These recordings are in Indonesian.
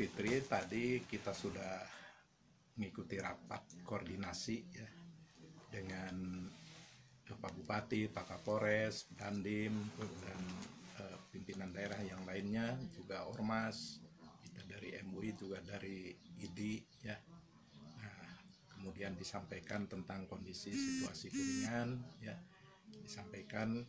Fitri tadi kita sudah mengikuti rapat koordinasi ya dengan Pak Bupati, Pak Kapolres, Dandim, dan pimpinan daerah yang lainnya, juga Ormas, kita dari MUI, juga dari IDI ya. Nah, kemudian disampaikan tentang kondisi situasi Kuningan ya. Disampaikan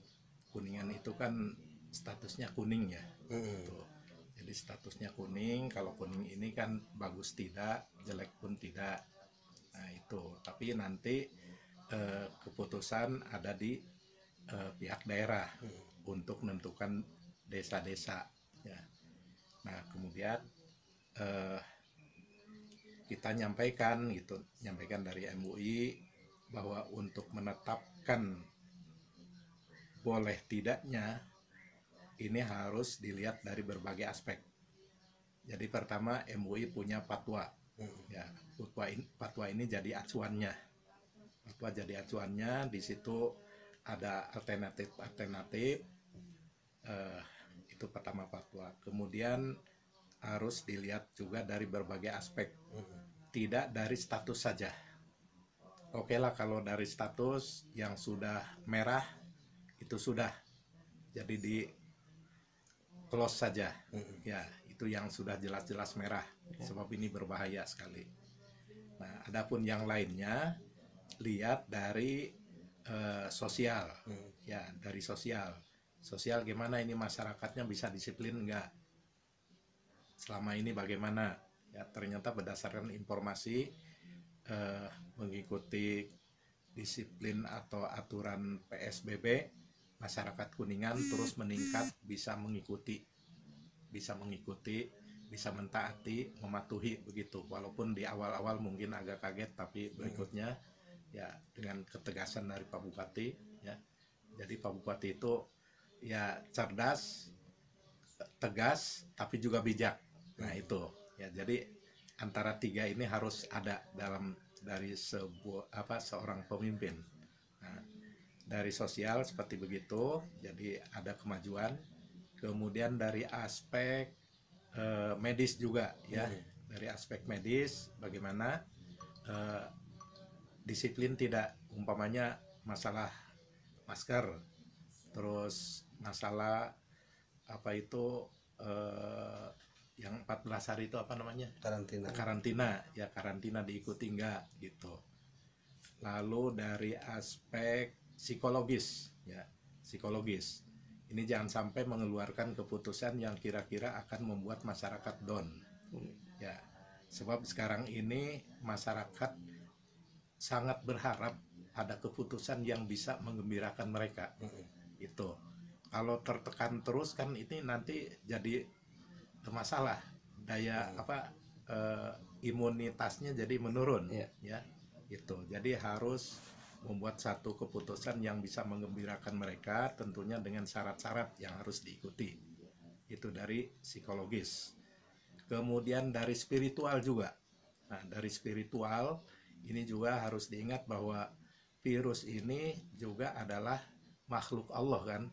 Kuningan itu kan statusnya kuning ya. Gitu. Jadi statusnya kuning, kalau kuning ini kan bagus tidak, jelek pun tidak. Nah itu, tapi nanti keputusan ada di pihak daerah untuk menentukan desa-desa. Ya. Nah kemudian kita nyampaikan dari MUI bahwa untuk menetapkan boleh tidaknya ini harus dilihat dari berbagai aspek. Jadi pertama MUI punya fatwa, ya fatwa ini jadi acuannya. Fatwa jadi acuannya, di situ ada alternatif. Itu pertama fatwa. Kemudian harus dilihat juga dari berbagai aspek, tidak dari status saja. Oke lah kalau dari status yang sudah merah itu sudah jadi di close saja, ya itu yang sudah jelas-jelas merah, sebab ini berbahaya sekali. Nah, adapun yang lainnya lihat dari sosial, ya dari sosial gimana ini masyarakatnya bisa disiplin enggak, selama ini bagaimana, ya ternyata berdasarkan informasi mengikuti disiplin atau aturan PSBB, masyarakat Kuningan terus meningkat, bisa mengikuti, bisa mentaati, mematuhi begitu. Walaupun di awal-awal mungkin agak kaget, tapi berikutnya ya dengan ketegasan dari Pak Bupati ya. Jadi Pak Bupati itu ya cerdas, tegas, tapi juga bijak. Nah itu ya, jadi antara tiga ini harus ada dari seorang pemimpin. Nah, dari sosial seperti begitu, jadi ada kemajuan. Kemudian dari aspek medis juga ya, dari aspek medis bagaimana disiplin tidak, umpamanya masalah masker, terus masalah yang 14 hari itu apa namanya, karantina diikuti enggak gitu. Lalu dari aspek psikologis ini jangan sampai mengeluarkan keputusan yang kira-kira akan membuat masyarakat down ya, sebab sekarang ini masyarakat sangat berharap ada keputusan yang bisa menggembirakan mereka. Itu kalau tertekan terus kan ini nanti jadi masalah, daya imunitasnya jadi menurun ya itu. Jadi harus membuat satu keputusan yang bisa menggembirakan mereka, tentunya dengan syarat-syarat yang harus diikuti. Itu dari psikologis. Kemudian dari spiritual juga. Nah, dari spiritual ini juga harus diingat bahwa virus ini juga adalah makhluk Allah kan.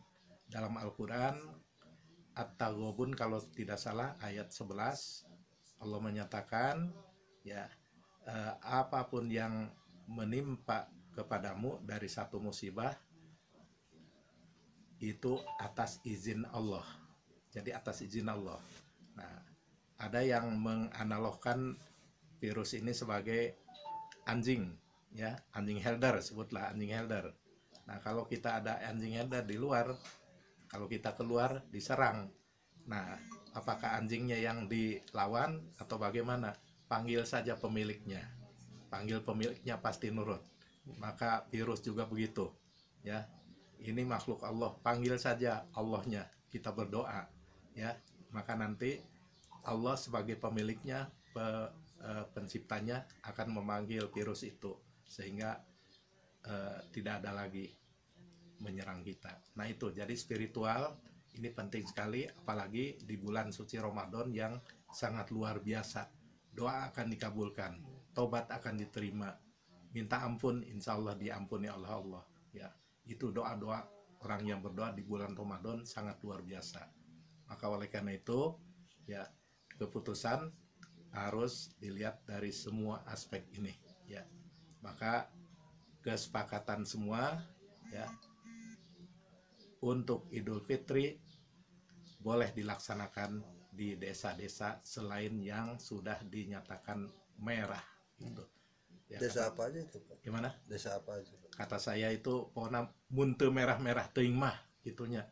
Dalam Al-Quran At-Taghabun kalau tidak salah ayat 11, Allah menyatakan ya apapun yang menimpa kepadamu dari satu musibah itu atas izin Allah. Jadi atas izin Allah. Nah, ada yang menganalogkan virus ini sebagai anjing ya, anjing helder, sebutlah anjing helder. Nah, kalau kita ada anjing helder di luar, kalau kita keluar diserang. Nah, apakah anjingnya yang dilawan atau bagaimana? Panggil saja pemiliknya. Panggil pemiliknya pasti nurut. Maka virus juga begitu ya, ini makhluk Allah, panggil saja Allahnya, kita berdoa ya, maka nanti Allah sebagai pemiliknya, penciptanya akan memanggil virus itu sehingga tidak ada lagi menyerang kita. Nah itu, jadi spiritual ini penting sekali, apalagi di bulan suci Ramadan yang sangat luar biasa. Doa akan dikabulkan, tobat akan diterima, minta ampun insya Allah diampuni oleh Allah ya. Itu doa-doa orang yang berdoa di bulan Ramadan sangat luar biasa. Maka oleh karena itu ya, keputusan harus dilihat dari semua aspek ini ya. Maka kesepakatan semua ya, untuk Idul Fitri boleh dilaksanakan di desa-desa selain yang sudah dinyatakan merah gitu. Ya, Desa apa aja itu, Pak? gimana? Desa apa aja, Pak? Kata saya itu pokoknya munte merah-merah teuing mah gitunya,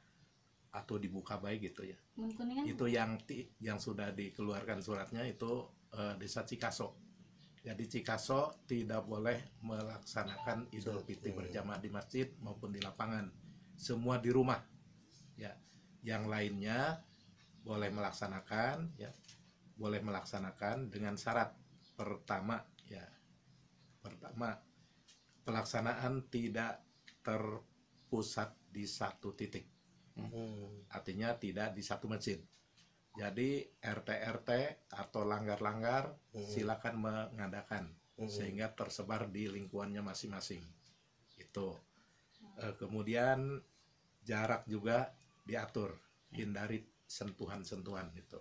atau dibuka baik gitu ya. Kuningan Itu yang sudah dikeluarkan suratnya itu desa Cikaso. Jadi Cikaso tidak boleh melaksanakan Idul Fitri berjamaah di masjid maupun di lapangan. Semua di rumah. Ya. Yang lainnya boleh melaksanakan ya. Boleh melaksanakan dengan syarat pertama ya. Pertama, pelaksanaan tidak terpusat di satu titik. Artinya tidak di satu masjid. Jadi RT-RT atau langgar-langgar silakan mengadakan sehingga tersebar di lingkungannya masing-masing. Itu. Kemudian jarak juga diatur, hindari sentuhan-sentuhan itu.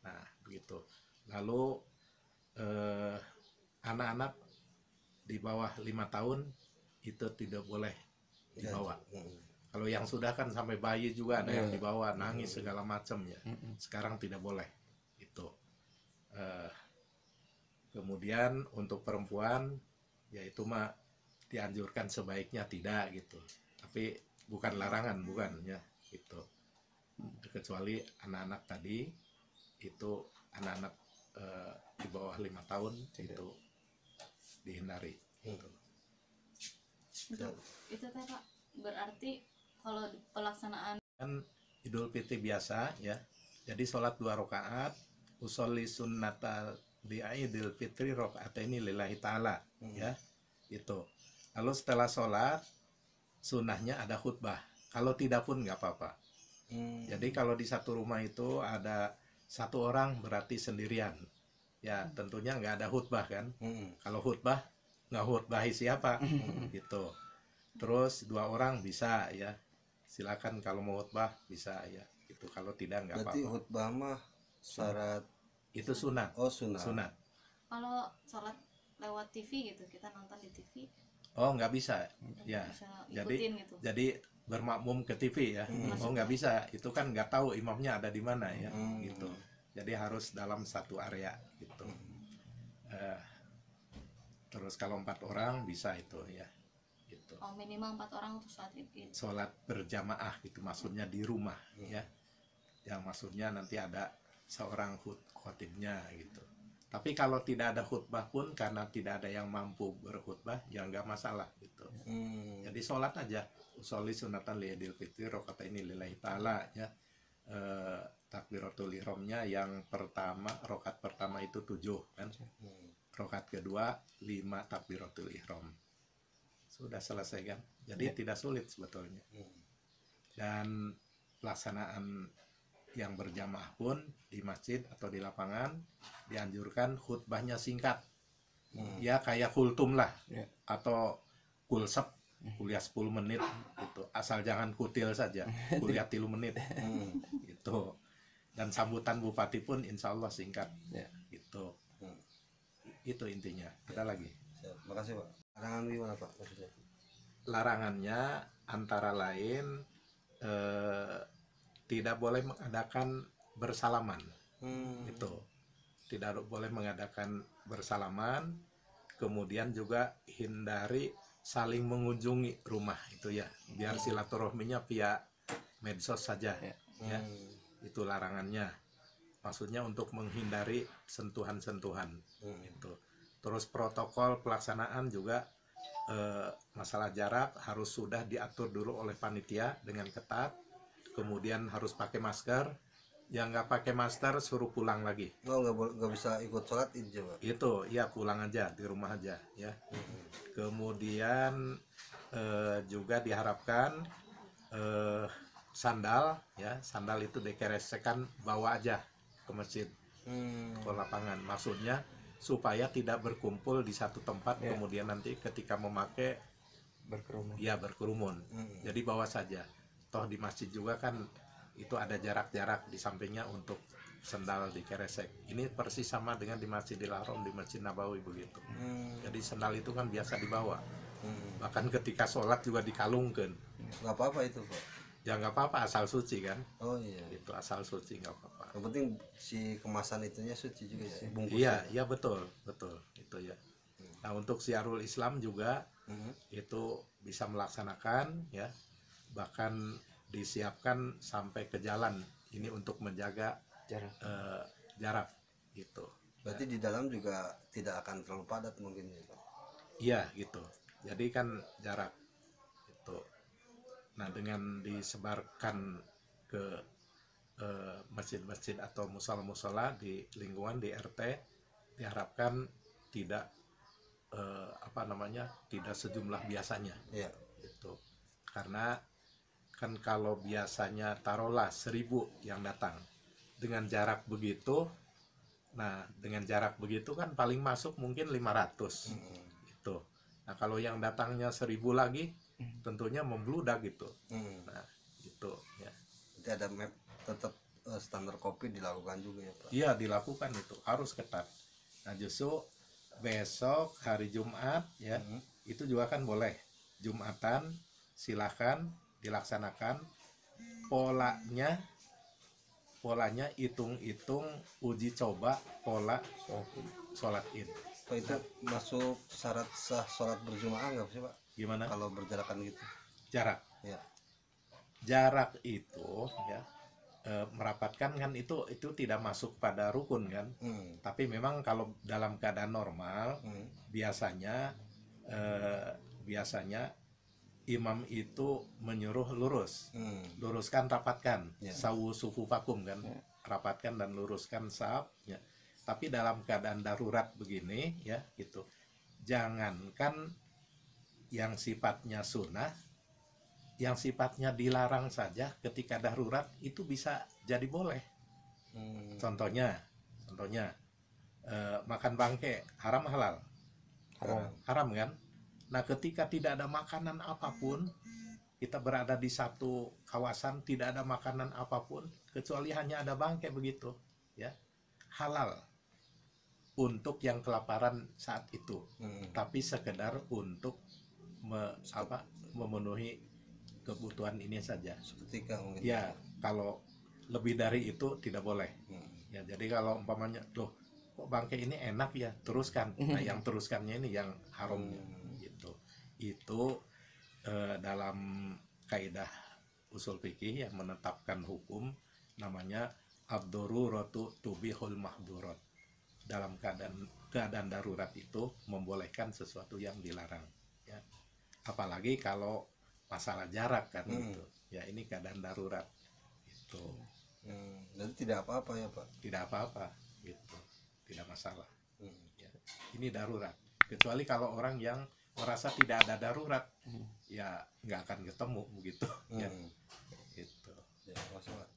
Nah, begitu. Lalu anak-anak di bawah 5 tahun itu tidak boleh dibawa. Kalau yang sudah kan sampai bayi juga ada yang dibawa, nangis segala macam ya. Sekarang tidak boleh itu. Kemudian untuk perempuan, yaitu mah dianjurkan sebaiknya tidak gitu. Tapi bukan larangan, bukan ya gitu. Kecuali anak-anak tadi itu anak-anak di bawah 5 tahun itu dihindari. Gitu. itu teh Pak, berarti kalau pelaksanaan Kan Idul Fitri biasa ya. Jadi sholat 2 rakaat, usolli sunnatal di Idul Fitri rakaataini lillahi ta'ala ya. Itu. Lalu setelah sholat sunnahnya ada khutbah. Kalau tidak pun nggak apa-apa. Jadi kalau di satu rumah itu ada 1 orang berarti sendirian. Ya tentunya nggak ada khutbah kan. Kalau khutbah nggak khutbahi siapa gitu. Terus 2 orang bisa ya. Silakan kalau mau khutbah bisa ya. Itu kalau tidak nggak Berarti apa-apa. khutbah mah syarat Itu sunat. sunat. Sunat. kalau sholat lewat TV gitu, kita nonton di TV Oh nggak bisa ya. bisa Jadi ikutin gitu. jadi bermakmum ke TV ya. Oh nggak bisa. Itu kan nggak tahu imamnya ada di mana ya. Gitu. Jadi harus dalam satu area gitu. Terus kalau 4 orang bisa itu ya. Gitu. Oh, minimal 4 orang untuk sholat id. Sholat berjamaah gitu maksudnya di rumah ya. Yang maksudnya nanti ada seorang khotibnya gitu. Tapi kalau tidak ada khutbah pun karena tidak ada yang mampu berkhutbah ya nggak masalah gitu. Jadi sholat aja. Usolli sunatan li Idul Fitri rakaataini lillahi ta'ala ya. Takbiratul ihramnya yang pertama, rakaat pertama itu 7 kan. Rakaat kedua 5 takbiratul ihram. Sudah selesai kan. Jadi tidak sulit sebetulnya. Dan pelaksanaan yang berjamaah pun di masjid atau di lapangan dianjurkan khutbahnya singkat. Ya kayak kultum lah atau kulsep, kuliah 10 menit gitu. Asal jangan kutil saja, kuliah 3 menit gitu. Dan sambutan bupati pun insya Allah singkat gitu. Itu intinya. Ada lagi? Siap. Makasih Pak. Larangan gimana Pak maksudnya? Larangannya antara lain tidak boleh mengadakan bersalaman. Itu tidak boleh mengadakan bersalaman. Kemudian juga hindari saling mengunjungi rumah itu ya, biar silaturahminya via medsos saja ya. Itu larangannya, maksudnya untuk menghindari sentuhan-sentuhan itu. Terus protokol pelaksanaan juga masalah jarak harus sudah diatur dulu oleh panitia dengan ketat. Kemudian harus pakai masker. Yang nggak pakai masker suruh pulang lagi. Oh nggak bisa ikut sholat id Pak? Itu ya pulang aja di rumah aja ya. Kemudian juga diharapkan sandal ya, sandal itu dikeresekan bawa aja ke masjid, ke lapangan. Maksudnya supaya tidak berkumpul di satu tempat kemudian nanti ketika memakai berkerumun. Jadi bawa saja. Toh di masjid juga kan itu ada jarak-jarak di sampingnya untuk sendal dikeresek. Ini persis sama dengan di Masjidil Haram, di Masjid Nabawi begitu. Jadi sendal itu kan biasa dibawa. Bahkan ketika sholat juga dikalungkan. Nggak apa-apa itu Pak. Ya nggak apa-apa, asal suci kan. Oh iya. Itu asal suci nggak apa-apa. Yang penting si kemasan itunya suci juga ya, bungkusnya. Iya, iya betul, betul itu ya. Nah untuk syiarul Islam juga itu bisa melaksanakan ya, bahkan disiapkan sampai ke jalan ini untuk menjaga jarak gitu. Berarti di dalam juga tidak akan terlalu padat mungkin ya Pak. Iya gitu. Jadi kan jarak itu. Nah dengan disebarkan ke masjid-masjid atau musola-musola di lingkungan di RT, diharapkan tidak tidak sejumlah biasanya. Iya. Itu karena kan kalau biasanya taruhlah 1000 yang datang dengan jarak begitu, nah dengan jarak begitu kan paling masuk mungkin 500 itu. Nah kalau yang datangnya 1000 lagi tentunya membludak gitu. Nah itu ya. Berarti ada map tetap standar COVID dilakukan juga ya Pak. Iya dilakukan, itu harus ketat. Nah justru besok hari Jumat ya itu juga kan boleh Jumatan, silahkan dilaksanakan. Polanya hitung-hitung uji coba pola sholat id. Pak itu masuk syarat sah sholat berjamaah nggak sih Pak? Gimana? Kalau berjarakan gitu? Jarak. Ya. Jarak itu ya merapatkan kan itu tidak masuk pada rukun kan. Tapi memang kalau dalam keadaan normal biasanya imam itu menyuruh luruskan, rapatkan, sawu sufu vakum kan, rapatkan dan luruskan saf ya. Tapi dalam keadaan darurat begini ya gitu, jangankan yang sifatnya sunnah, yang sifatnya dilarang saja ketika darurat itu bisa jadi boleh. Contohnya makan bangke haram halal? Haram kan? Nah ketika tidak ada makanan apapun, kita berada di satu kawasan tidak ada makanan apapun kecuali hanya ada bangkai begitu ya, halal untuk yang kelaparan saat itu. Tapi sekedar untuk memenuhi kebutuhan ini saja Seketika mungkin. ya. Kalau lebih dari itu tidak boleh ya. Jadi kalau umpamanya loh kok bangkai ini enak ya, teruskan. Nah yang teruskannya ini yang haramnya gitu. Itu dalam kaidah usul fikih yang menetapkan hukum namanya ad-daruratu tubihul mahdurat. Dalam keadaan darurat itu membolehkan sesuatu yang dilarang ya. Apalagi kalau masalah jarak kan gitu ya, ini keadaan darurat itu. Jadi tidak apa-apa ya Pak? Tidak apa-apa gitu, tidak masalah ya. Ini darurat, kecuali kalau orang yang merasa tidak ada darurat ya nggak akan ketemu begitu ya. Itu Ya, masalah.